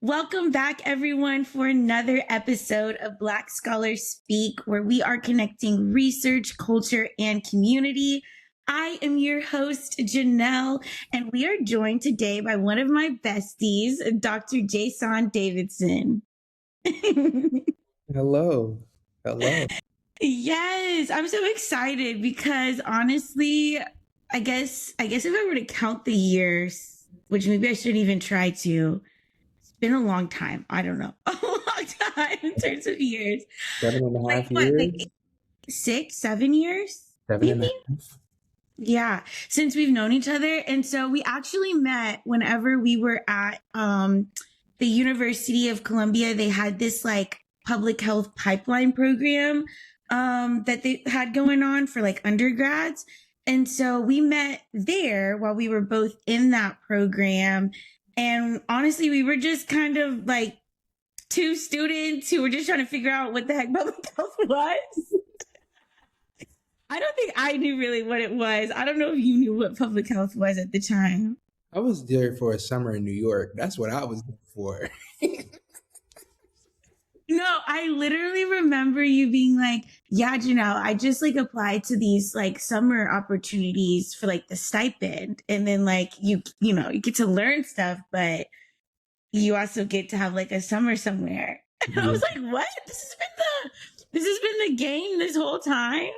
Welcome back, everyone, for another episode of Black Scholars Speak, where we are connecting research, culture, and community. I am your host, Janelle, and we are joined today by one of my besties, Dr. Jaysón Davidson. Hello. Yes, I'm so excited because honestly, I guess if I were to count the years, which maybe I shouldn't even try to, been a long time. I don't know. A long time in terms of years. 7.5 years? Like 6, 7 years? 7.5. Yeah, since we've known each other. And so we actually met whenever we were at the University of Columbia. They had this like public health pipeline program that they had going on for like undergrads. And so we met there while we were both in that program. And honestly, we were just kind of like two students who were just trying to figure out what the heck public health was. I don't think I knew really what it was. I don't know if you knew what public health was at the time. I was there for a summer in New York. That's what I was there for. No, I literally remember you being like, yeah, Janelle, I just like applied to these like summer opportunities for like the stipend. And then like you get to learn stuff, but you also get to have like a summer somewhere. And I was like, what? This has been the game this whole time.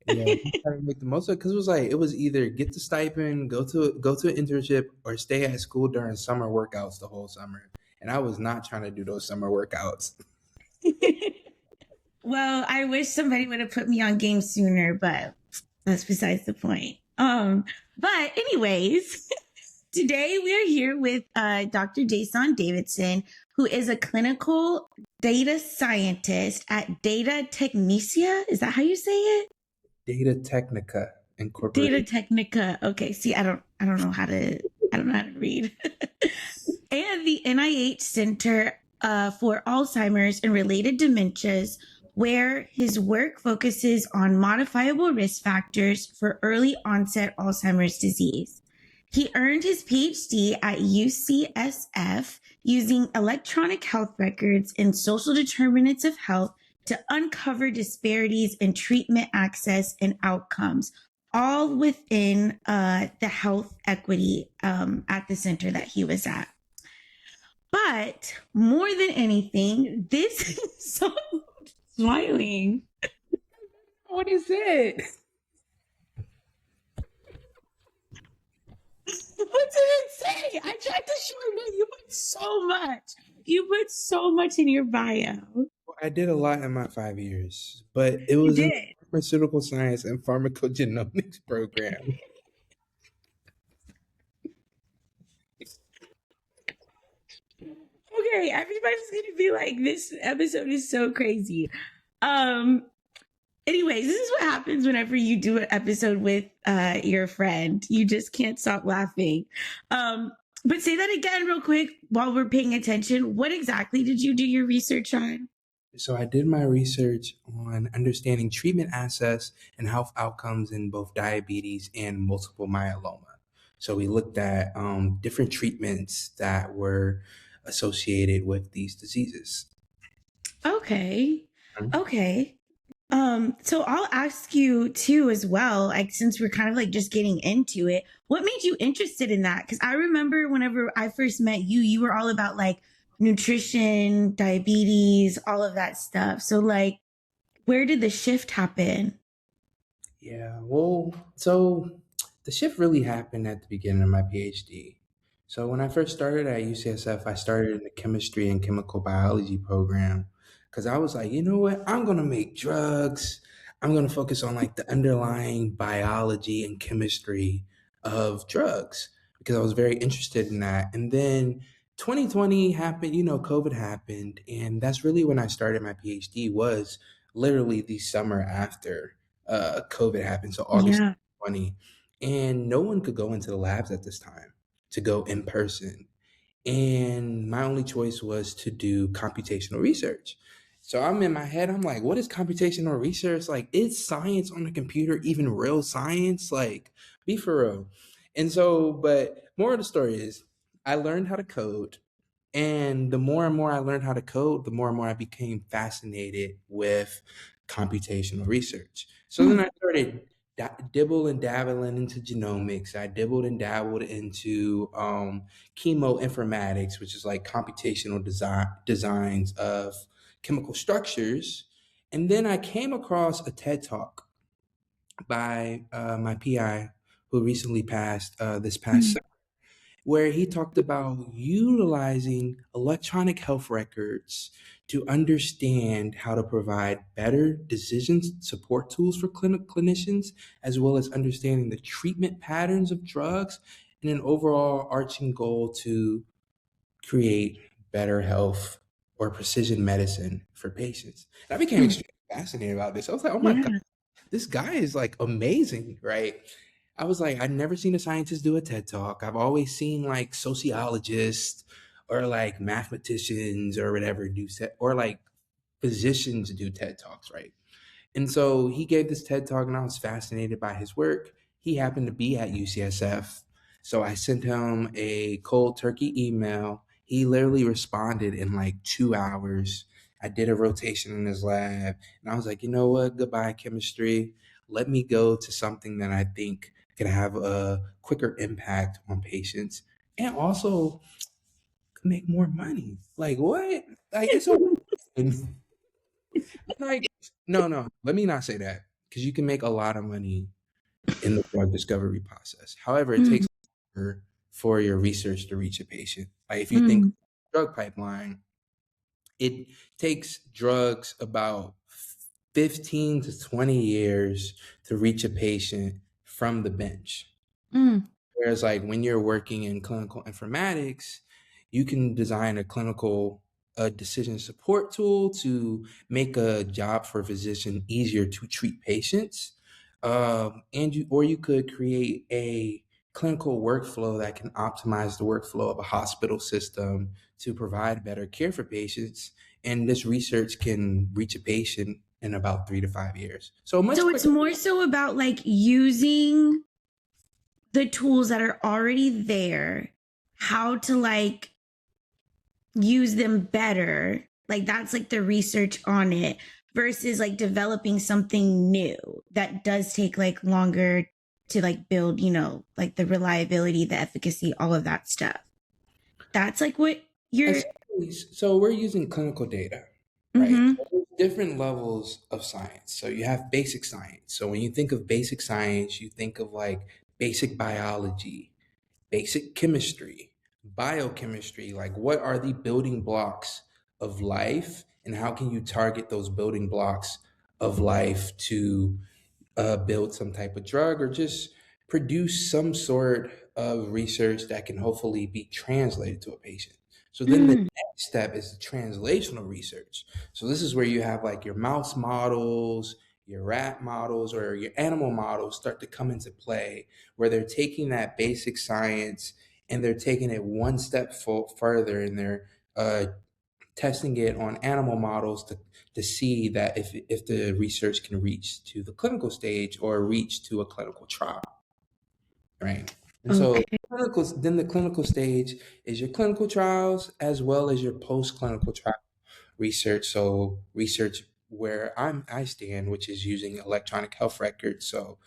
Yeah, trying to make the most of it because it was either get the stipend, go to an internship, or stay at school during summer workouts the whole summer. And I was not trying to do those summer workouts. Well, I wish somebody would have put me on game sooner, but that's besides the point. But anyways, today we are here with Dr. Jaysón Davidson, who is a clinical data scientist at Data Technica. Is that how you say it? Data Technica Incorporated. Data Technica. Okay. See, I don't know how to read. And the NIH Center for Alzheimer's and related dementias, where his work focuses on modifiable risk factors for early onset Alzheimer's disease. He earned his PhD at UCSF using electronic health records and social determinants of health to uncover disparities in treatment access and outcomes, all within the health equity at the center that he was at. But more than anything, this is so smiling. What is it? What did it say? I tried to shorten it. You put so much. You put so much in your bio. I did a lot in my 5 years, but it was a pharmaceutical science and pharmacogenomics program. Okay, everybody's gonna be like, this episode is so crazy. Anyways, this is what happens whenever you do an episode with your friend. You just can't stop laughing. But say that again real quick while we're paying attention. What exactly did you do your research on? So I did my research on understanding treatment access and health outcomes in both diabetes and multiple myeloma. So we looked at different treatments that were associated with these diseases. Okay. Okay. So I'll ask you too as well, like since we're kind of like just getting into it, what made you interested in that? Because I remember whenever I first met you, you were all about like nutrition, diabetes, all of that stuff. So like, where did the shift happen? Yeah, well, so the shift really happened at the beginning of my PhD. So when I first started at UCSF, I started in the chemistry and chemical biology program because I was like, you know what? I'm going to make drugs. I'm going to focus on like the underlying biology and chemistry of drugs because I was very interested in that. And then 2020 happened, COVID happened. And that's really when I started my PhD was literally the summer after COVID happened. So August 2020. And no one could go into the labs at this time to go in person. And my only choice was to do computational research. So I'm in my head, I'm like, what is computational research? Like, is science on the computer even real science? Like, be for real. And so, but more of the story is I learned how to code And the more and more I learned how to code, the more and more I became fascinated with computational research. So then Mm. I started dibble and dabbling into genomics. I dibbled and dabbled into chemoinformatics, which is like computational designs of chemical structures. And then I came across a TED Talk by my PI who recently passed this past Mm. summer, where he talked about utilizing electronic health records to understand how to provide better decision support tools for clinicians, as well as understanding the treatment patterns of drugs, and an overall arching goal to create better health or precision medicine for patients. And I became Mm. extremely fascinated about this. I was like, oh my God, Yeah. this guy is like amazing, right? I was like, I'd never seen a scientist do a TED talk. I've always seen like sociologists or like mathematicians or whatever do set, or like physicians do TED talks, right? And so he gave this TED talk, and I was fascinated by his work. He happened to be at UCSF. So I sent him a cold turkey email. He literally responded in like 2 hours. I did a rotation in his lab, and I was like, you know what? Goodbye, chemistry. Let me go to something that I think can have a quicker impact on patients and also make more money. Like, what? Like, it's a like, no, no, let me not say that, because you can make a lot of money in the drug discovery process. However, it Mm. takes longer for your research to reach a patient. Like if you think Mm. drug pipeline, it takes drugs about 15 to 20 years to reach a patient from the bench. Mm. Whereas, like when you're working in clinical informatics, you can design a clinical decision support tool to make a job for a physician easier to treat patients, and you could create a clinical workflow that can optimize the workflow of a hospital system to provide better care for patients. And this research can reach a patient in about 3 to 5 years, so much So it's quicker. more so about like using the tools that are already there, how to like use them better. Like that's like the research on it versus like developing something new that does take like longer to like build, like the reliability, the efficacy, all of that stuff. That's like what you're. So we're using clinical data, right? Mm-hmm. So there's different levels of science. So you have basic science. So when you think of basic science, you think of like basic biology, basic chemistry, biochemistry. Like what are the building blocks of life, and how can you target those building blocks of life to build some type of drug or just produce some sort of research that can hopefully be translated to a patient. So then the Mm. next step is the translational research. So this is where you have like your mouse models, your rat models, or your animal models start to come into play, where they're taking that basic science and they're taking it one step further, and they're testing it on animal models to see that if the research can reach to the clinical stage or reach to a clinical trial, right? And so Okay. then the clinical stage is your clinical trials as well as your post-clinical trial research. So research where I stand, which is using electronic health records. So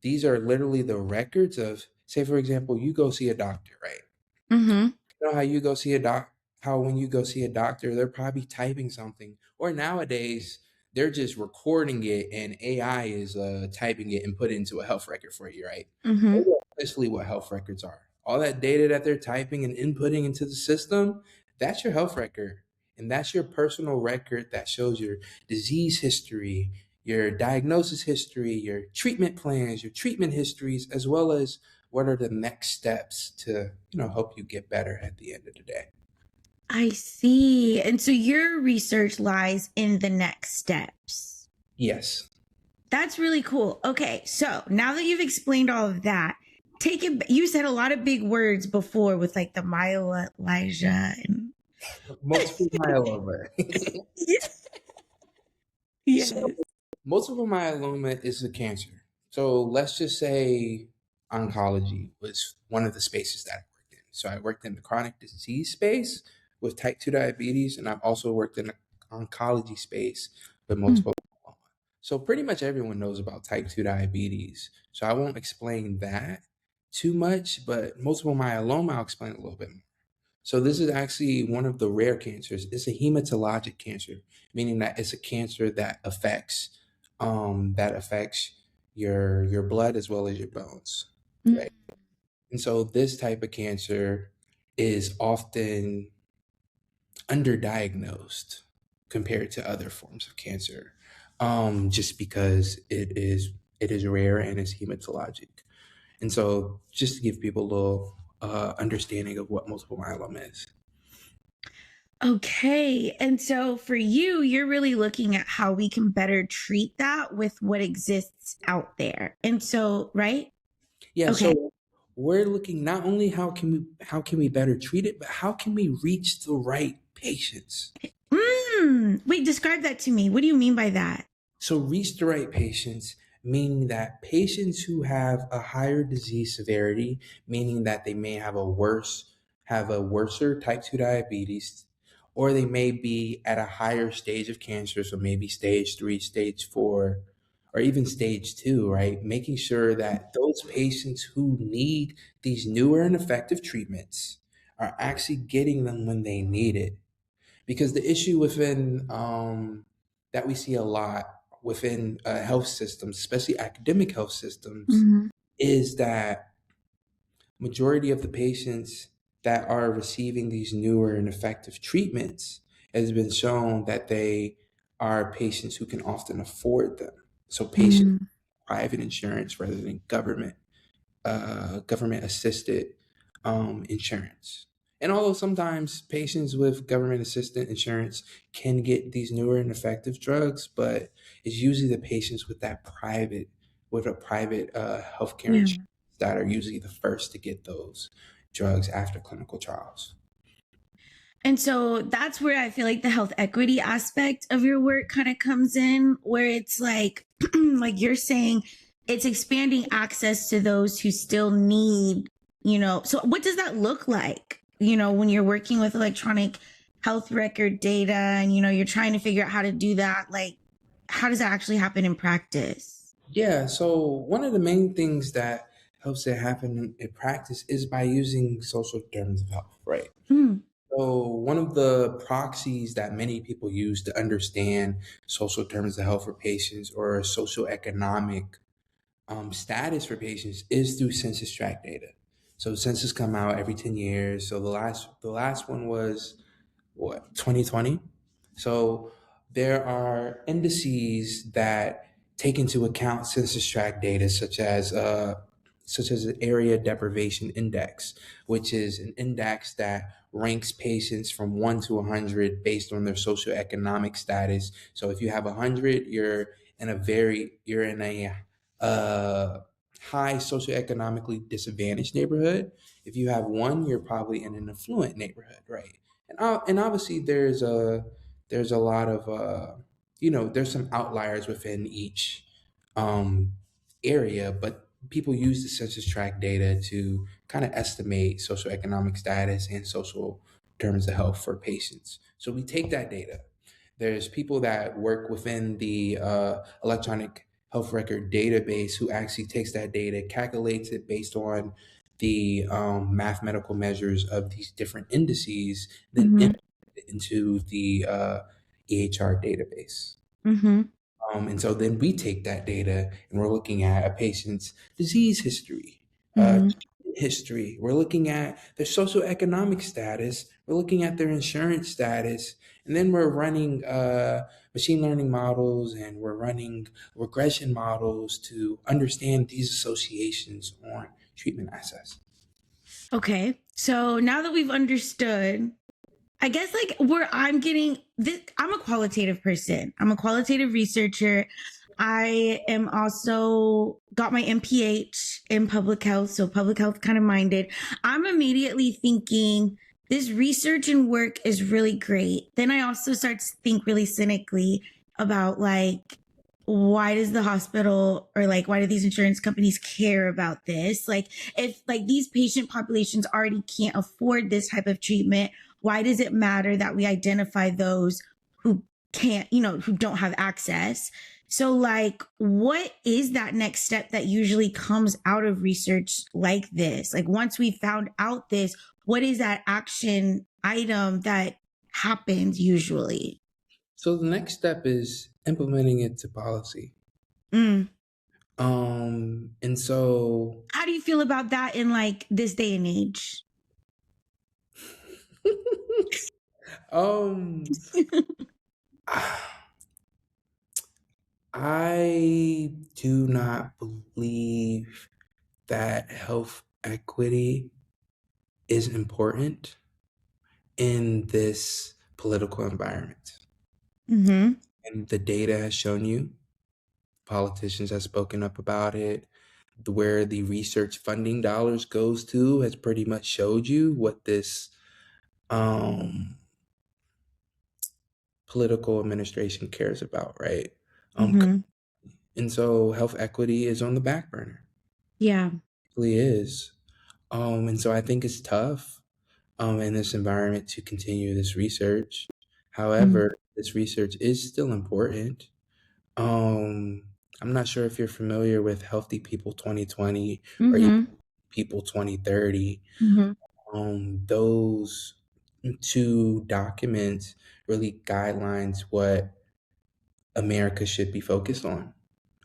these are literally the records of, say, for example, you go see a doctor, right? Mm-hmm. You know how you go see a how when you go see a doctor, they're probably typing something, or nowadays they're just recording it and AI is typing it and put it into a health record for you, right? Mm-hmm. That's essentially what health records are. All that data that they're typing and inputting into the system, that's your health record. And that's your personal record that shows your disease history, your diagnosis history, your treatment plans, your treatment histories, as well as what are the next steps to, help you get better at the end of the day. I see. And so your research lies in the next steps. Yes. That's really cool. Okay, so now that you've explained all of that, take it. You said a lot of big words before with like the myelinasia and Multiple myeloma. So yes. multiple myeloma is a cancer. So let's just say oncology was one of the spaces that I worked in. So I worked in the chronic disease space, with type 2 diabetes, and I've also worked in the oncology space with multiple myeloma. So pretty much everyone knows about type 2 diabetes. So I won't explain that too much, but multiple myeloma, I'll explain a little bit more. So this is actually one of the rare cancers. It's a hematologic cancer, meaning that it's a cancer that affects your blood as well as your bones, right? And so this type of cancer is often underdiagnosed compared to other forms of cancer, just because it is rare and it's hematologic. And so, just to give people a little understanding of what multiple myeloma is. Okay. And so for you, you're really looking at how we can better treat that with what exists out there. And so, right? Yeah. Okay. So we're looking not only how can we better treat it, but how can we reach the right patients. Wait, describe that to me. What do you mean by that? So reach the right patients, meaning that patients who have a higher disease severity, meaning that they may have a worser type 2 diabetes, or they may be at a higher stage of cancer, so maybe stage 3, stage 4, or even stage 2, right? Making sure that those patients who need these newer and effective treatments are actually getting them when they need it. Because the issue within that we see a lot within health systems, especially academic health systems, Mm-hmm. is that majority of the patients that are receiving these newer and effective treatments has been shown that they are patients who can often afford them. So patients Mm-hmm. private insurance rather than government assisted insurance. And although sometimes patients with government assisted insurance can get these newer and effective drugs, but it's usually the patients with a private healthcare Yeah. insurance that are usually the first to get those drugs after clinical trials. And so that's where I feel like the health equity aspect of your work kind of comes in, where it's like, like you're saying, it's expanding access to those who still need, so what does that look like, when you're working with electronic health record data and, you're trying to figure out how to do that? Like, how does that actually happen in practice? Yeah, so one of the main things that helps it happen in practice is by using social determinants of health, right? Mm, So one of the proxies that many people use to understand social determinants of health for patients or social economic status for patients is through census tract data. So census come out every 10 years. So the last one was what, 2020. So there are indices that take into account census tract data such as an area deprivation index, which is an index that ranks patients from 1 to 100 based on their socioeconomic status. So if you have 100, you're in a uh, high socioeconomically disadvantaged neighborhood. If you have 1, you're probably in an affluent neighborhood, right? And obviously there's a lot of there's some outliers within each um, area, but people use the census tract data to kind of estimate socioeconomic status and social terms of health for patients. So we take that data. There's people that work within the electronic health record database who actually takes that data, calculates it based on the mathematical measures of these different indices, then mm-hmm, input it into the EHR database. mm-hmm, And so then we take that data and we're looking at a patient's disease history, mm-hmm. history. We're looking at their socioeconomic status. We're looking at their insurance status. And then we're running machine learning models and we're running regression models to understand these associations on treatment access. Okay. So now that we've understood, I guess like where I'm getting this, I'm a qualitative person. I'm a qualitative researcher. I am also got my MPH in public health, so public health kind of minded. I'm immediately thinking this research and work is really great. Then I also start to think really cynically about like, why does the hospital or like why do these insurance companies care about this? Like if like these patient populations already can't afford this type of treatment, why does it matter that we identify those who can't, who don't have access? So, like, what is that next step that usually comes out of research like this? Like, once we found out this, what is that action item that happens usually? So the next step is implementing it to policy. Mm. And so How do you feel about that in like this day and age? um I do not believe that health equity is important in this political environment. Mm-hmm. And the data has shown you, politicians have spoken up about it, where the research funding dollars goes to has pretty much showed you what this um, political administration cares about, right? Mm-hmm. And so health equity is on the back burner. Yeah. It really is. And so I think it's tough in this environment to continue this research. However, this research is still important. Um, I'm not sure if you're familiar with Healthy People 2020 or even Mm-hmm. People 2030. Mm-hmm. Those two documents really guidelines what America should be focused on.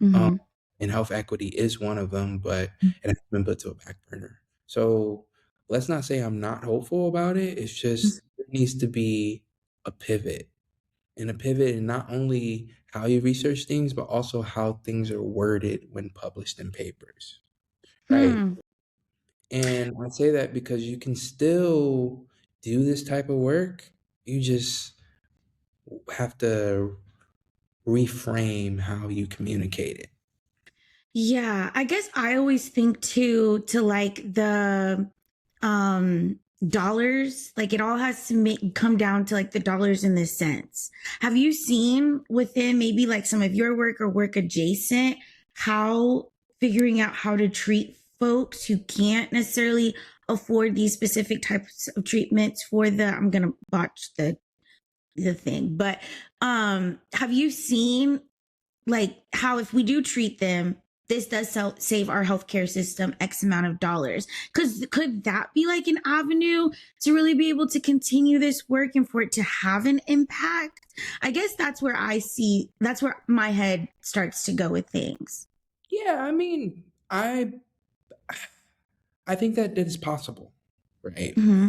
Um, Mm-hmm. and health equity is one of them, but it has been put to a back burner. So let's not say I'm not hopeful about it. It's just there needs to be a pivot. And a pivot in not only how you research things, but also how things are worded when published in papers. Right. Hmm. And I say that because you can still do this type of work. You just have to reframe how you communicate it. Yeah, I guess I always think too to like the dollars, like it all has to come down to like the dollars in this sense. Have you seen within maybe like some of your work or work adjacent how figuring out how to treat folks who can't necessarily afford these specific types of treatments for the I'm going to botch the thing, but have you seen like how if we do treat them, this does save our healthcare system X amount of dollars? Because could that be like an avenue to really be able to continue this work and for it to have an impact? I guess that's where that's where my head starts to go with things. Yeah, I mean, I think that it is possible, right? Mm-hmm.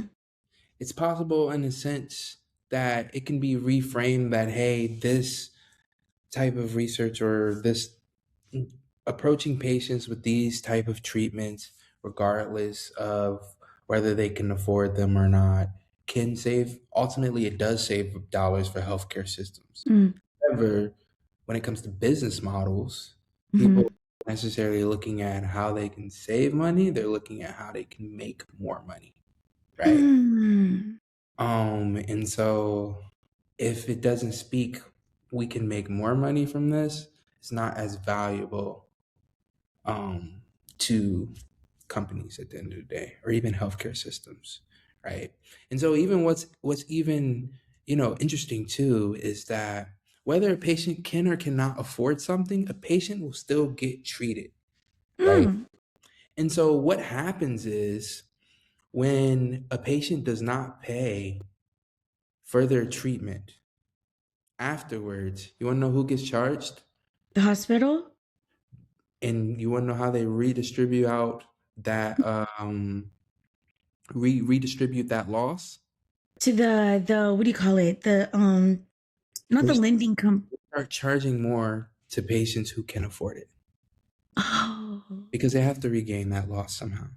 It's possible in the sense that it can be reframed that hey, this type of research or this approaching patients with these type of treatments, regardless of whether they can afford them or not, can save. Ultimately, it does save dollars for healthcare systems. However, when it comes to business models, Mm-hmm. people aren't necessarily looking at how they can save money, they're looking at how they can make more money, right? Mm-hmm. And so if it doesn't speak, we can make more money from this, it's not as valuable um, to companies at the end of the day, or even healthcare systems, right? And so even what's even interesting too is that whether a patient can or cannot afford something, a patient will still get treated, right? Mm. And so what happens is when a patient does not pay for their treatment afterwards, you want to know who gets charged? The hospital And you want to know how they redistribute out that redistribute that loss? to the what do you call it? The not They the lending start charging more to patients who can afford it Oh. because they have to regain that loss somehow,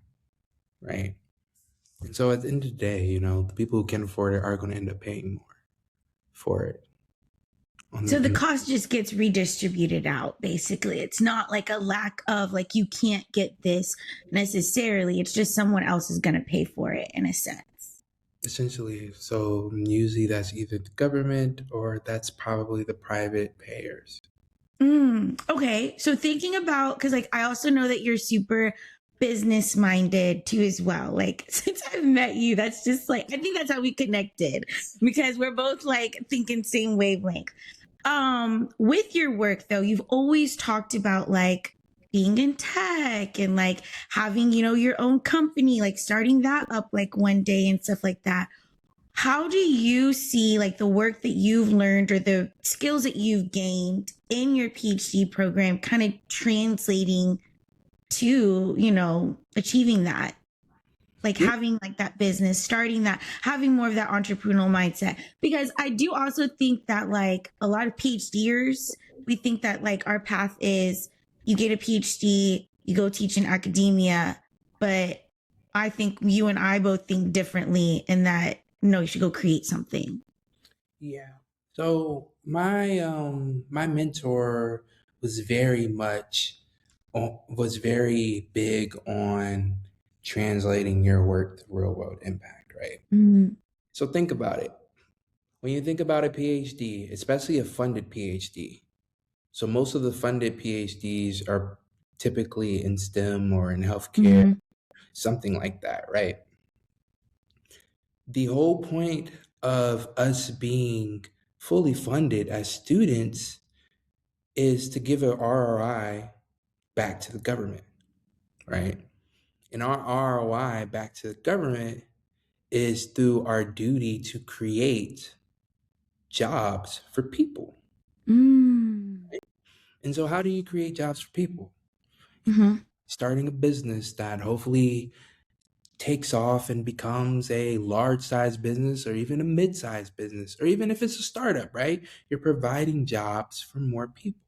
right? And so at the end of the day, the people who can afford it are going to end up paying more for it. So the cost just gets redistributed out, basically. It's not like a lack of, like, you can't get this necessarily. It's just someone else is going to pay for it in a sense. Essentially, so usually that's either the government or that's probably the private payers. Okay. So thinking about, because, like, I also know that you're super business minded too as well. Like since I've met you, that's just like I think that's how we connected because we're both like thinking same wavelength. With your work though, you've always talked about like being in tech and like having, your own company, like starting that up like one day and stuff like that. How do you see like the work that you've learned or the skills that you've gained in your PhD program kind of translating to, achieving that? Like Yeah. having like that business, starting that, having more of that entrepreneurial mindset. Because I do also think that like a lot of PhDers, we think that like our path is you get a PhD, you go teach in academia. But I think you and I both think differently in that, no, you should go create something. Yeah. So my mentor was very much was very big on translating your work to real world impact, right? Mm, So think about it. When you think about a PhD, especially a funded PhD, so most of the funded PhDs are typically in STEM or in healthcare, mm-hmm, something like that, right? The whole point of us being fully funded as students is to give an ROI back to the government, right? And our ROI back to the government is through our duty to create jobs for people. mm, And so, how do you create jobs for people? mm-hmm, Starting a business that hopefully takes off and becomes a large size business or even a mid sized business, or even if it's a startup, right? You're providing jobs for more people.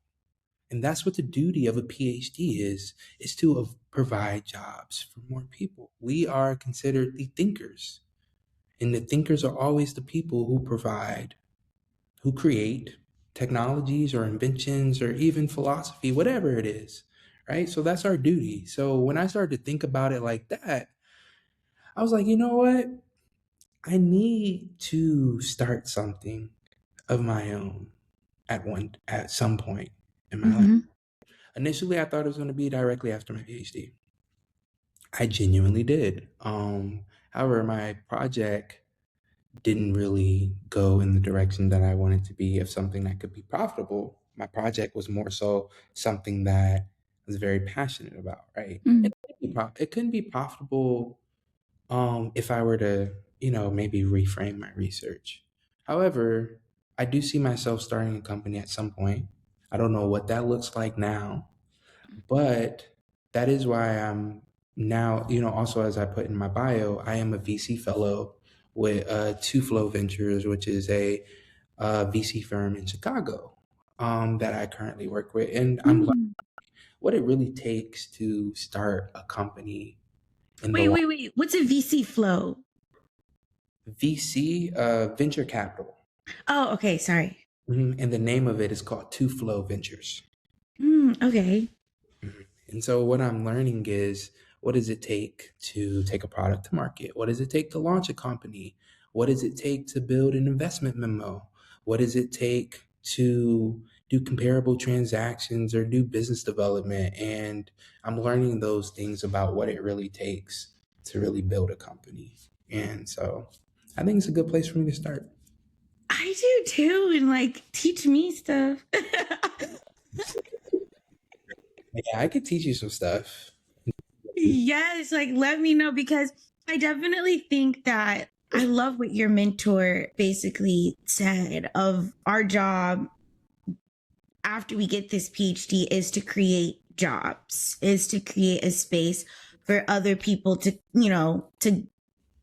And that's what the duty of a PhD is to provide jobs for more people. We are considered the thinkers, and the thinkers are always the people who provide, who create technologies or inventions or even philosophy, whatever it is, right? So that's our duty. So when I started to think about it like that, I was like, you know what? I need to start something of my own at some point in my life. mm-hmm, Initially, I thought it was going to be directly after my PhD. I genuinely did. However, my project didn't really go in the direction that I wanted to be of something that could be profitable. My project was more so something that I was very passionate about, right? mm. It couldn't be profitable if I were to, maybe reframe my research. However, I do see myself starting a company at some point. I don't know what that looks like now, but that is why I'm now, also as I put in my bio, I am a VC fellow with Two Flow Ventures, which is a VC firm in Chicago that I currently work with. And I'm learning Mm. what it really takes to start a company in the Wait. What's a VC flow? VC, venture capital. Oh, okay. Sorry. And the name of it is called Two Flow Ventures. Okay. And so what I'm learning is, what does it take to take a product to market? What does it take to launch a company? What does it take to build an investment memo? What does it take to do comparable transactions or do business development? And I'm learning those things about what it really takes to really build a company. And so I think it's a good place for me to start. I do too, and like teach me stuff. Yeah, I could teach you some stuff. Yes, like let me know because I definitely think that I love what your mentor basically said of our job after we get this PhD is to create jobs, is to create a space for other people to, to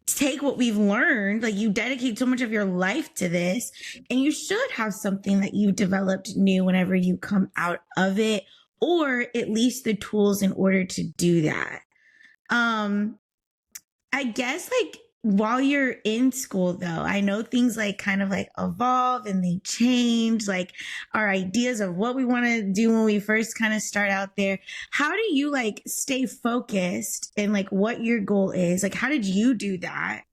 take what we've learned. Like you dedicate so much of your life to this, and you should have something that you developed new whenever you come out of it, or at least the tools in order to do that. Um, I guess like while you're in school though, I know things like kind of like evolve and they change, like our ideas of what we want to do when we first kind of start out there. How do you like stay focused and like what your goal is? Like how did you do that?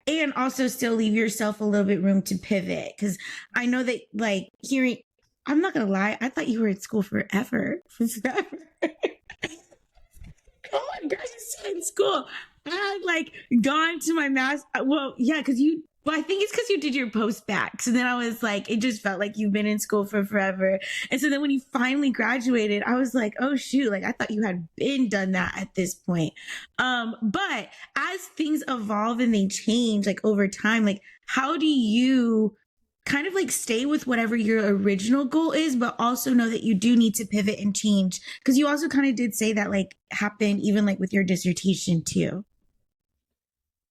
And also still leave yourself a little bit room to pivot cuz I know that like hearing I'm not going to lie, I thought you were at school forever. Forever. Oh my gosh, you're still in school. I had like gone to my math. Well, yeah, because you. Well, I think it's because you did your post back. So then I was like, it just felt like you've been in school for forever. And so then when you finally graduated, I was like, oh shoot, like I thought you had been done that at this point. But as things evolve and they change, like over time, like how do you kind of like stay with whatever your original goal is, but also know that you do need to pivot and change? Because you also kind of did say that like happened even like with your dissertation too.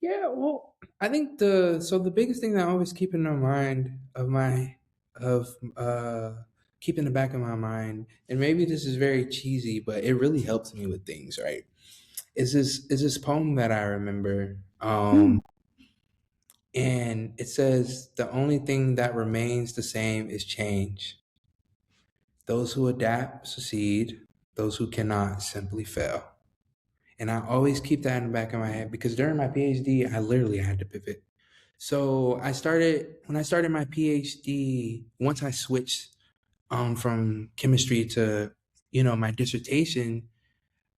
Yeah, well, I think the biggest thing that I always keep in my mind of keep in the back of my mind, and maybe this is very cheesy, but it really helps me with things, right? Is this poem that I remember. Mm. And it says the only thing that remains the same is change. Those who adapt succeed, those who cannot simply fail. And I always keep that in the back of my head because during my PhD, I literally had to pivot. So when I started my PhD, once I switched from chemistry to, my dissertation,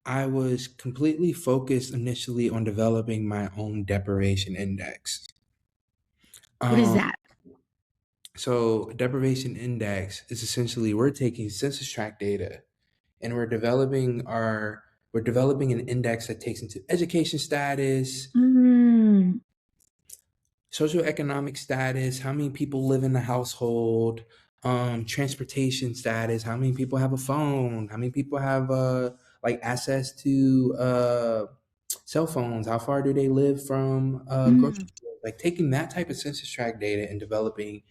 I was completely focused initially on developing my own deprivation index. What is Um, that? so deprivation index is essentially we're taking census tract data and we're developing an index that takes into education status, Mm. socioeconomic status, how many people live in the household, transportation status, how many people have a phone, how many people have like access to cell phones, how far do they live from grocery Mm. stores, like taking that type of census tract data and developing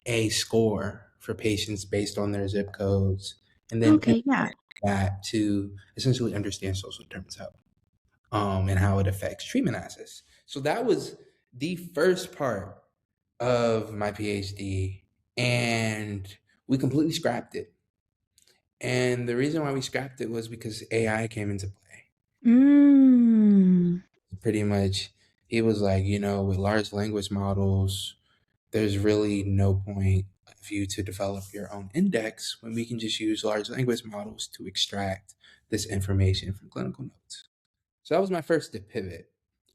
a score for patients based on their zip codes, and then Okay, yeah. that to essentially understand social determinants of health, and how it affects treatment access. So that was the first part of my PhD, and we completely scrapped it. And the reason why we scrapped it was because AI came into play. Mm. Pretty much, it was like, with large language models, there's really no point of you to develop your own index when we can just use large language models to extract this information from clinical notes. So that was my first to pivot.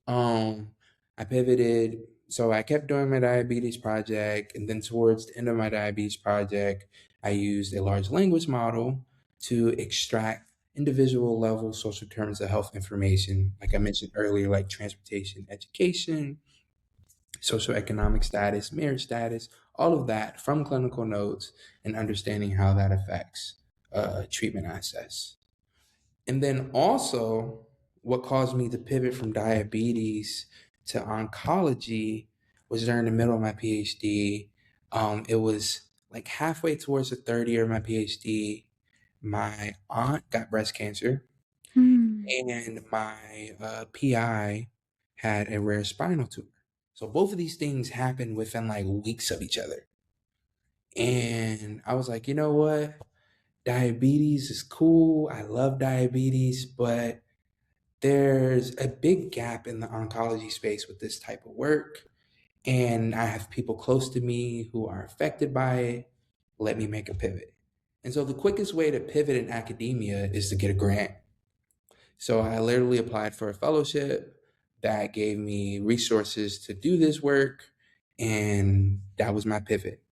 Um, I pivoted, so I kept doing my diabetes project, and then towards the end of my diabetes project, I used a large language model to extract individual level social terms of health information, like I mentioned earlier, like transportation, education, socioeconomic status, marriage status, all of that from clinical notes and understanding how that affects treatment access. And then also, what caused me to pivot from diabetes to oncology was during the middle of my PhD. It was like halfway towards the third year of my PhD. My aunt got breast cancer, Mm. and my PI had a rare spinal tumor. So both of these things happened within like weeks of each other. And I was like, you know what? Diabetes is cool. I love diabetes, but there's a big gap in the oncology space with this type of work. And I have people close to me who are affected by it. Let me make a pivot. And so the quickest way to pivot in academia is to get a grant. So I literally applied for a fellowship that gave me resources to do this work. And that was my pivot.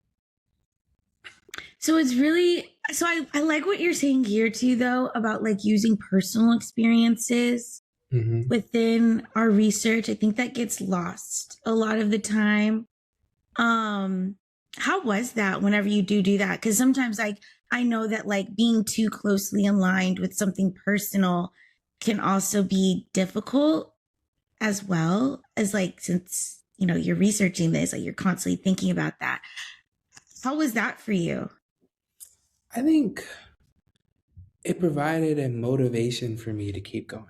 So it's really so I like what you're saying here too though about like using personal experiences Hmm. within our research. I think that gets lost a lot of the time. Um how was that whenever you do that? Cuz sometimes like I know that like being too closely aligned with something personal can also be difficult as well as like since you're researching this like you're constantly thinking about that. How was that for you? I think it provided a motivation for me to keep going.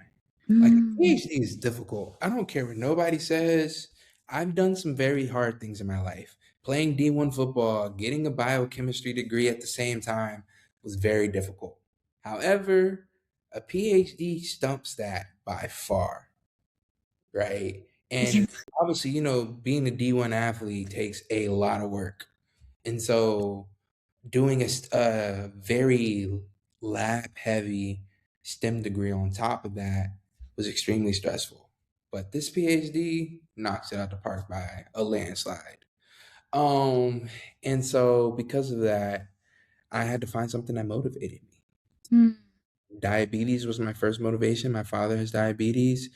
Like a Mm. PhD is difficult. I don't care what nobody says. I've done some very hard things in my life. Playing D1 football, getting a biochemistry degree at the same time was very difficult. However, a PhD stumps that by far, right? And obviously, being a D1 athlete takes a lot of work. And so doing a very lab heavy STEM degree on top of that was extremely stressful. But this PhD knocks it out the park by a landslide. Um, and so because of that, I had to find something that motivated me. Mm. Diabetes was my first motivation. My father has diabetes.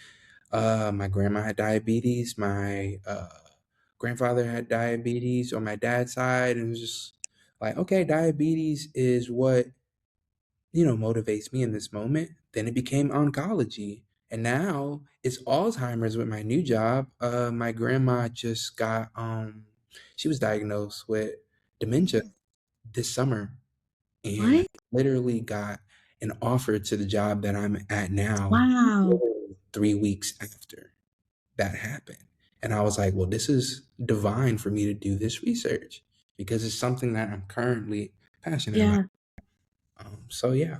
My grandma had diabetes. My grandfather had diabetes on my dad's side, and it was just like, okay, diabetes is what motivates me in this moment. Then it became oncology, and now it's Alzheimer's with my new job. My grandma just got she was diagnosed with dementia this summer, and I What? literally got an offer to the job that I'm at now Wow. 3 weeks after that happened. And I was like, well, this is divine for me to do this research because it's something that I'm currently passionate about. Yeah. So yeah,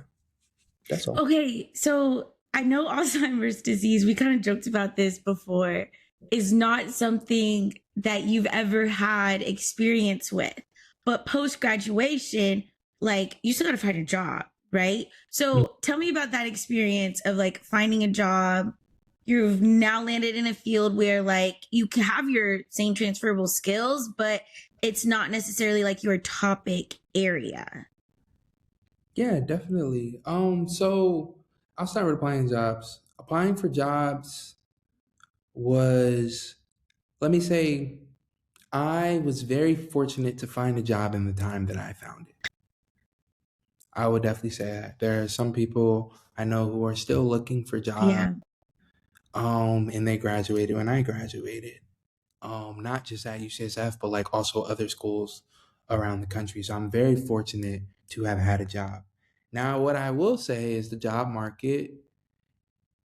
that's all. Okay, so I know Alzheimer's disease, we kind of joked about this before, is not something that you've ever had experience with. But post graduation, like you still got to find a job, right? So tell me about that experience of like finding a job. You've now landed in a field where like you can have your same transferable skills, but it's not necessarily like your topic area. Yeah, definitely. So I'll start with applying jobs. Applying for jobs was, let me say, I was very fortunate to find a job in the time that I found it. I would definitely say that. There are some people I know who are still looking for jobs, Yeah. and they graduated when I graduated. Not just at UCSF, but like also other schools around the country. So I'm very fortunate to have had a job. Now, what I will say is the job market,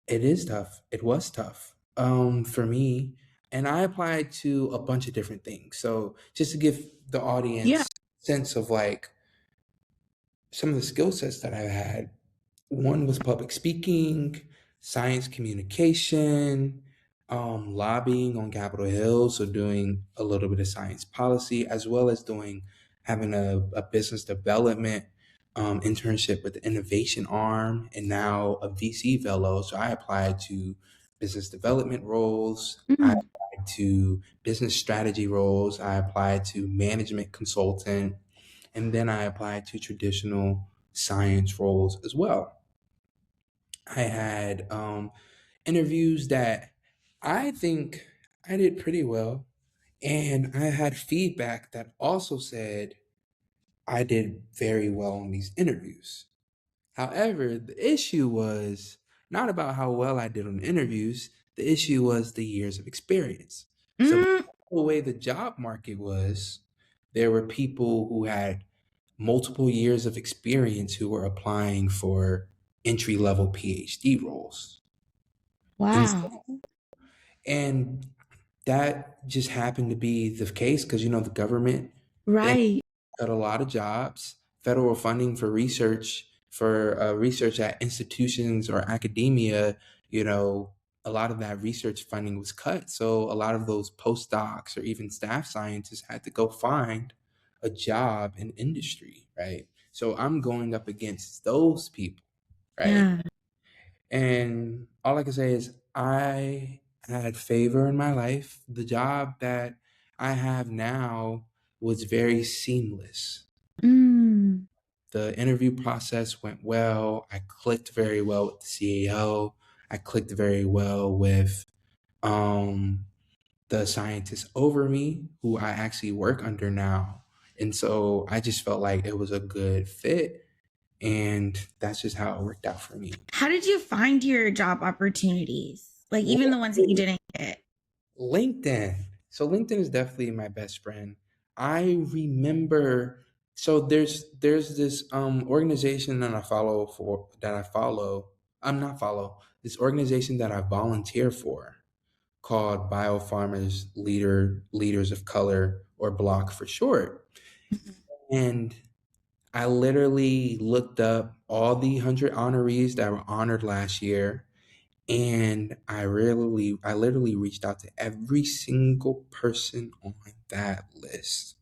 it is tough. It was tough for me. And I applied to a bunch of different things. So just to give the Yeah. audience sense of like some of the skill sets that I've had, one was public speaking, science communication, lobbying on Capitol Hill, so doing a little bit of science policy, as well as doing having a business development internship with the innovation arm, and now a VC fellow. So I applied to business development roles. I Mm. applied to business strategy roles. I applied to management consultant, and then I applied to traditional science roles as well. I had interviews that I think I did pretty well. And I had feedback that also said I did very well on these interviews. However, the issue was not about how well I did on interviews. The issue was the years of experience. So, Mm. the way the job market was, there were people who had multiple years of experience who were applying for entry level PhD roles. And Wow. and that just happened to be the case because the government, they Right. cut a lot of jobs, federal funding for research at institutions or academia. you know a lot of that research funding was cut, so a lot of those postdocs or even staff scientists had to go find a job in industry, right? So I'm going up against those people, right? Yeah. And all I can say is I had favor in my life. The job that I have now was very seamless. Mm. The interview process went well. I clicked very well with the CEO. I clicked very well with um, the scientists over me, who I actually work under now. And so I just felt like it was a good fit. And that's just how it worked out for me. How did you find your job opportunities? Like even the ones that you didn't get? LinkedIn. So LinkedIn is definitely my best friend. I remember, so there's this organization that I follow. I'm not follow this organization that I volunteer for, called Biofarmers Leaders of Color, or Block for short. And I literally looked up all the 100 honorees that were honored last year, and I literally reached out to every single person on that list.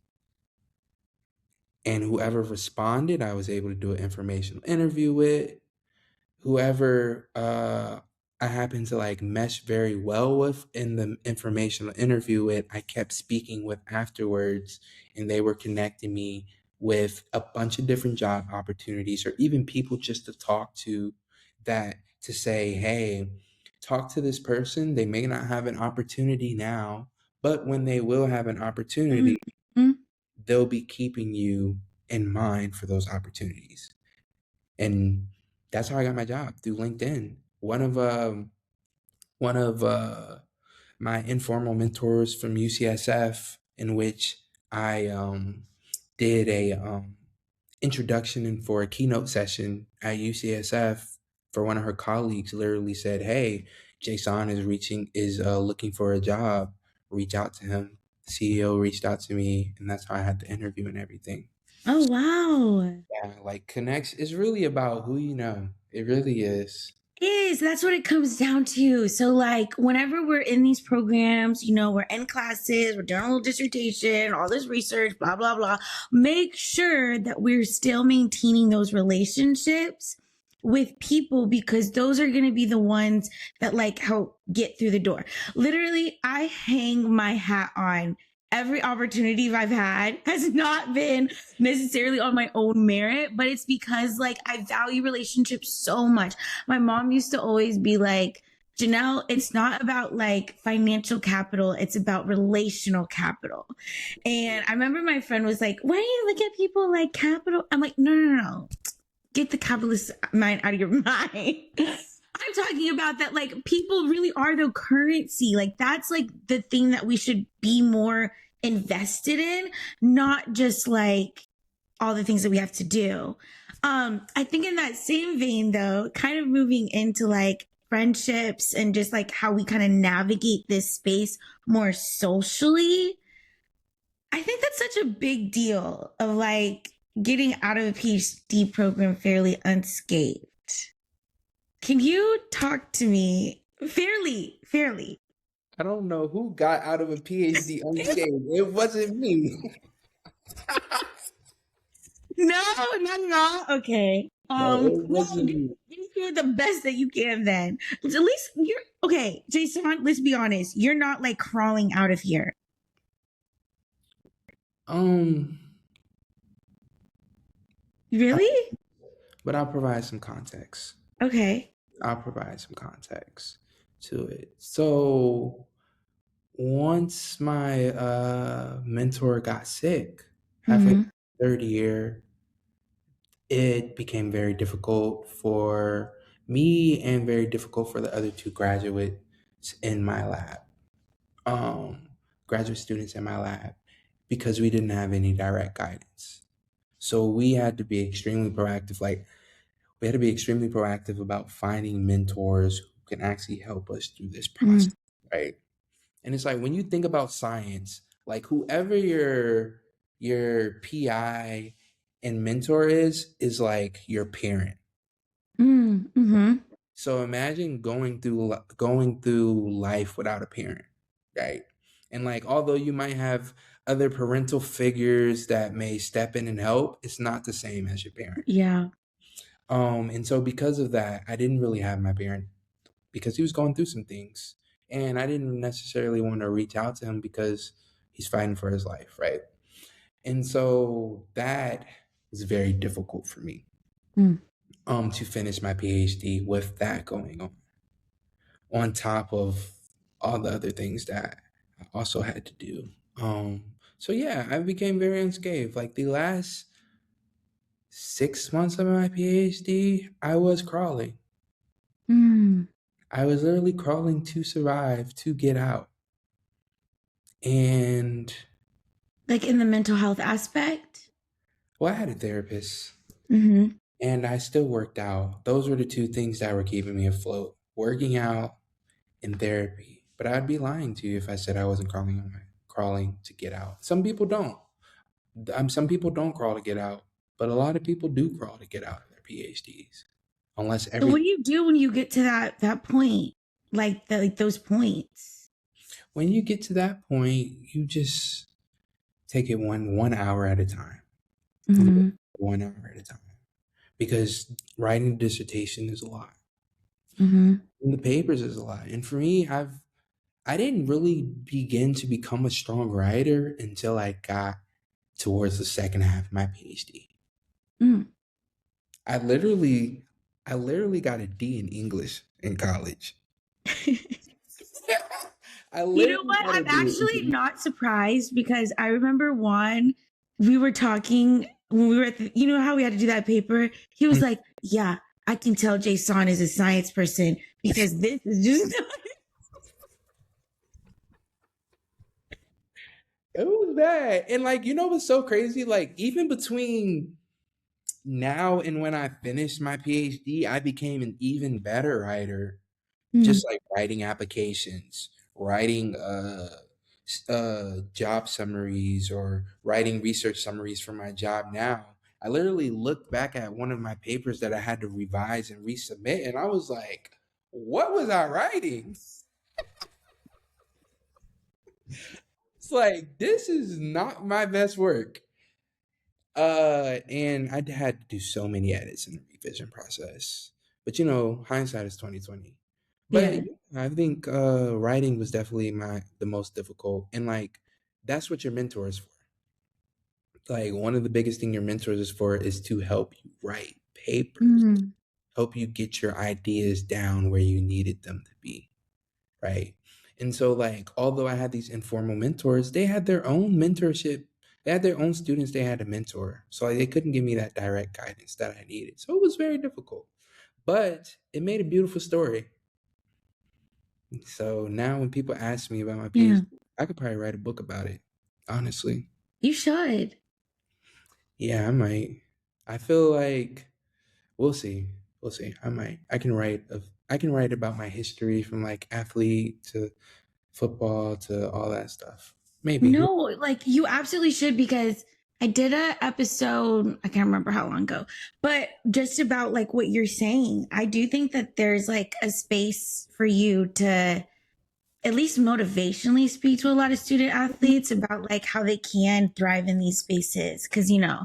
And whoever responded, I was able to do an informational interview with. Whoever I happened to like mesh very well with in the informational interview with, I kept speaking with afterwards, and they were connecting me with a bunch of different job opportunities or even people just to talk to, that to say, hey, talk to this person. They may not have an opportunity now, but when they will have an opportunity, Mm-hmm. they'll be keeping you in mind for those opportunities. And that's how I got my job, through LinkedIn. One of my informal mentors from UCSF, in which I did a introduction and for a keynote session at UCSF, for one of her colleagues literally said, "Hey, Jaysón is looking for a job. Reach out to him." The CEO reached out to me, and that's how I had the interview and everything. Oh, wow. Yeah, like connects is really about who you know. It really is. Is that's what it comes down to. So like whenever we're in these programs, we're in classes, we're doing a little dissertation, all this research, blah blah blah, make sure that we're still maintaining those relationships with people, because those are going to be the ones that like help get through the door. Literally, I hang my hat on every opportunity I've had has not been necessarily on my own merit, but it's because like I value relationships so much. My mom used to always be like, Janelle, it's not about like financial capital, it's about relational capital. And I remember my friend was like, why do you look at people like capital? I'm like, no, no, no. Get the capitalist mind out of your mind. I'm talking about that like people really are the currency. Like that's like the thing that we should be more invested in, not just like all the things that we have to do. I think in that same vein though, kind of moving into like friendships and just like how we kind of navigate this space more socially, I think that's such a big deal of like getting out of a PhD program fairly unscathed. Can you talk to me fairly? I don't know who got out of a PhD unscathed. It wasn't me. No, not at all. Okay. No, it Well, wasn't me. you do the best that you can then. At least you're okay, Jaysón. Let's be honest. You're not like crawling out of here. Um, Really? but I'll provide some context. Okay. I'll provide some context to it. So once my mentor got sick, halfway Mm-hmm. through the third year, it became very difficult for me and very difficult for the other two graduates in my lab, um, graduate students in my lab, because we didn't have any direct guidance. So we had to be extremely proactive. Like, we had to be extremely proactive about finding mentors who can actually help us through this process, right? And it's like when you think about science, like whoever your PI and mentor is like your parent. Mm-hmm. So imagine going through life without a parent, right? And like although you might have other parental figures that may step in and help, it's not the same as your parent. Yeah. And so because of that, I didn't really have my parent because he was going through some things. And I didn't necessarily want to reach out to him because he's fighting for his life, right? And so that was very difficult for me Mm. to finish my PhD with that going on top of all the other things that I also had to do. So yeah, I became very unscathed. Like the last 6 months of my PhD, I was crawling. Mm. I was literally crawling to survive, to get out. And Like in the mental health aspect. well, I had a therapist Mm-hmm. and I still worked out. Those were the two things that were keeping me afloat, working out and therapy. But I'd be lying to you if I said I wasn't crawling to get out. Some people don't. Some people don't crawl to get out, but a lot of people do crawl to get out of their PhDs. Unless So what every do you do when you get to that point? Like those points. When you get to that point, you just take it one hour at a time. Mm-hmm. 1 hour at a time. Because writing a dissertation is a lot. Mm-hmm. And the papers is a lot. And for me, I didn't really begin to become a strong writer until I got towards the second half of my PhD. Mm. I literally I literally got a D in English in college. I You know literally what? got a I'm D. actually not surprised because I remember we were talking when we were at you know how we had to do that paper? He was like, yeah, I can tell Jaysón is a science person because this is just. It was bad. And like, you know what's so crazy? Like, even between now and when I finished my PhD, I became an even better writer. Mm. Just like writing applications, writing job summaries, or writing research summaries for my job now. I literally looked back at one of my papers that I had to revise and resubmit, and I was like, what was I writing? It's like, this is not my best work. And I had to do so many edits in the revision process. But you know, hindsight is 2020. But Yeah. yeah, I think writing was definitely the most difficult. And like that's what your mentor is for. Like one of the biggest thing your mentor is for is to help you write papers, Mm. help you get your ideas down where you needed them to be. Right. And so, like, although I had these informal mentors, they had their own mentorship. They had their own students they had to mentor. So like, they couldn't give me that direct guidance that I needed. So it was very difficult. But it made a beautiful story. So now when people ask me about my Yeah. PhD, I could probably write a book about it. Honestly. You should. Yeah, I might. I feel like we'll see. We'll see. I might. I can write about my history from like athlete to football to all that stuff. Maybe. No, like you absolutely should because I did a episode, I can't remember how long ago, but just about like what you're saying. I do think that there's like a space for you to at least motivationally speak to a lot of student athletes about like how they can thrive in these spaces because you know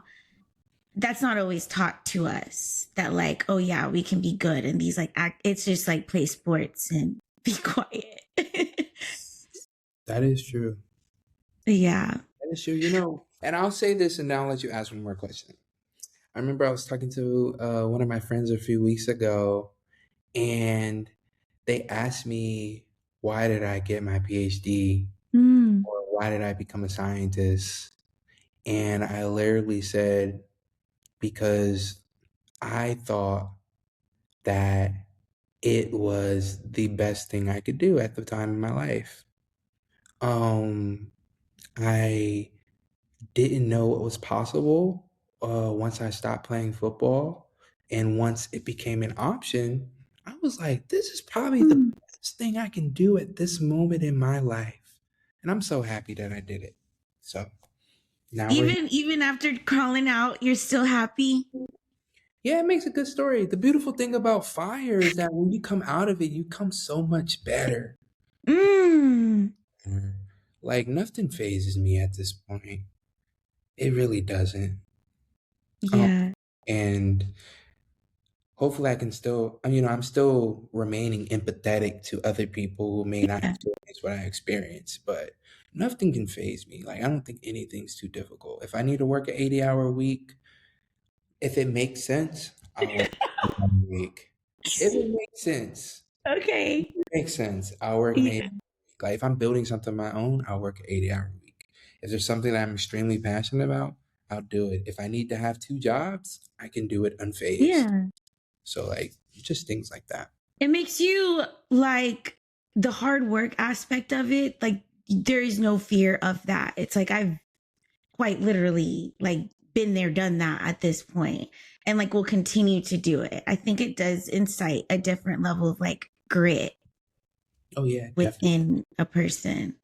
that's not always taught to us that like oh yeah we can be good and these like it's just like play sports and be quiet. That is true. Yeah. That is true. You know, and I'll say this and now I'll let you ask one more question. I remember I was talking to one of my friends a few weeks ago, and they asked me, why did I get my PhD? Mm. Or why did I become a scientist? And I literally said, because I thought that it was the best thing I could do at the time in my life. Um, I didn't know what was possible once I stopped playing football. And once it became an option, I was like, this is probably the Mm. best thing I can do at this moment in my life. And I'm so happy that I did it. So now we're here. Even after crawling out, you're still happy. Yeah, it makes a good story. The beautiful thing about fire is that when you come out of it, you come so much better. Mm. Like nothing phases me at this point. It really doesn't. Um, Yeah. and hopefully I can still, you know, I'm still remaining empathetic to other people who may not Yeah. experience what I experience, but nothing can phase me. Like, I don't think anything's too difficult. If I need to work an 80-hour week, if it makes sense, I'll work an 80-hour week. If it makes sense, Okay. it makes sense. I'll work an 80 Yeah. like if I'm building something of my own, I'll work an 80-hour week. If there's something that I'm extremely passionate about, I'll do it. If I need to have two jobs, I can do it unfazed. Yeah. So like just things like that. It makes you like the hard work aspect of it. Like there is no fear of that. It's like I've quite literally like been there, done that at this point, and like will continue to do it. I think it does incite a different level of like grit Oh yeah, definitely. within a person.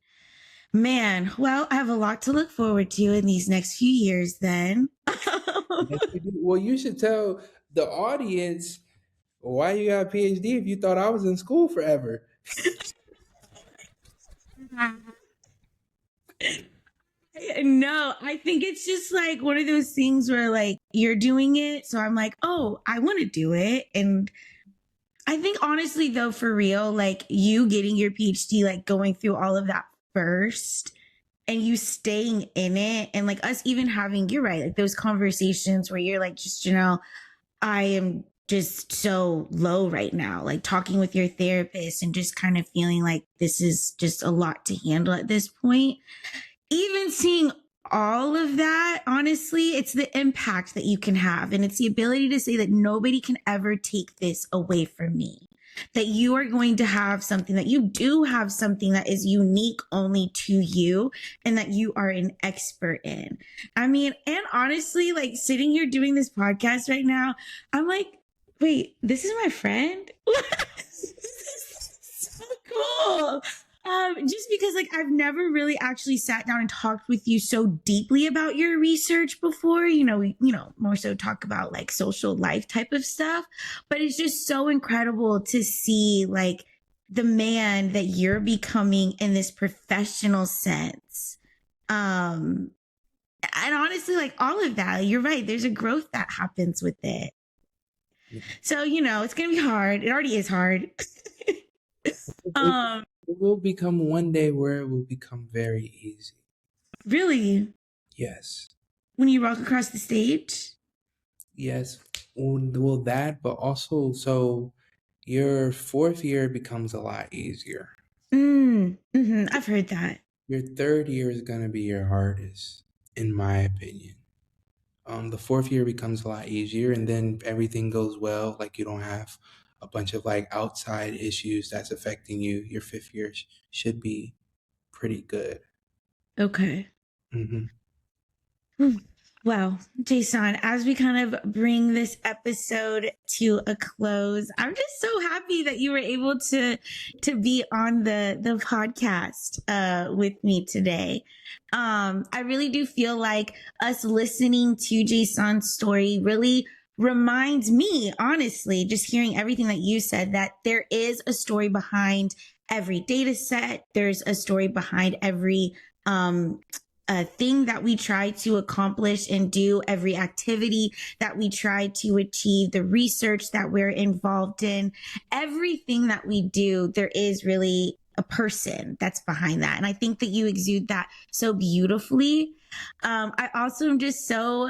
Man, well, I have a lot to look forward to in these next few years then. Yes, you do. Well, you should tell the audience why you got a PhD if you thought I was in school forever. No, I think it's just like one of those things where like you're doing it. So I'm like, oh, I want to do it. And I think honestly though, for real, like you getting your PhD, like going through all of that first and you staying in it, and like us even having, you're right, like those conversations where you're like, just, I am just so low right now, like talking with your therapist and just kind of feeling like this is just a lot to handle at this point. Even seeing all of that, honestly, it's the impact that you can have. And it's the ability to say that nobody can ever take this away from me. That you are going to have something, that you do have something that is unique only to you and that you are an expert in. I mean, and honestly, like sitting here doing this podcast right now, I'm like, wait, this is my friend? This is so cool. Just because like I've never really actually sat down and talked with you so deeply about your research before. We more so talk about like social life type of stuff, but it's just so incredible to see like the man that you're becoming in this professional sense. And honestly, like all of that, you're right. There's a growth that happens with it. So, it's going to be hard. It already is hard. It will become one day where it will become very easy. Really? Yes. When you walk across the stage? Yes. Well, that, but also, so your fourth year becomes a lot easier. I've heard that. Your third year is going to be your hardest, in my opinion. The fourth year becomes a lot easier, and then everything goes well. Like you don't have a bunch of like outside issues that's affecting you. Your fifth year should be pretty good. Okay. Mm-hmm. Well, Jaysón, as we kind of bring this episode to a close, I'm just so happy that you were able to be on the podcast with me today. I really do feel like us listening to Jaysón's story really reminds me, honestly, just hearing everything that you said, that there is a story behind every data set. There's a story behind every a thing that we try to accomplish and do, every activity that we try to achieve, the research that we're involved in, everything that we do, there is really a person that's behind that. And I think that you exude that so beautifully. I also am just so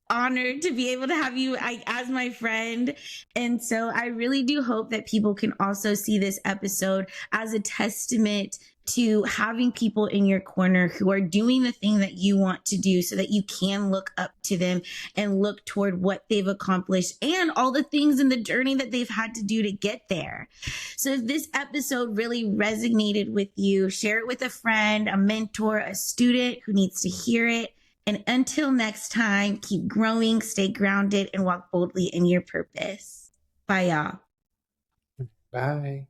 honored to be able to have you as my friend. And so I really do hope that people can also see this episode as a testament to having people in your corner who are doing the thing that you want to do, so that you can look up to them and look toward what they've accomplished and all the things in the journey that they've had to do to get there. So if this episode really resonated with you, share it with a friend, a mentor, a student who needs to hear it. And until next time, keep growing, stay grounded, and walk boldly in your purpose. Bye, y'all. Bye.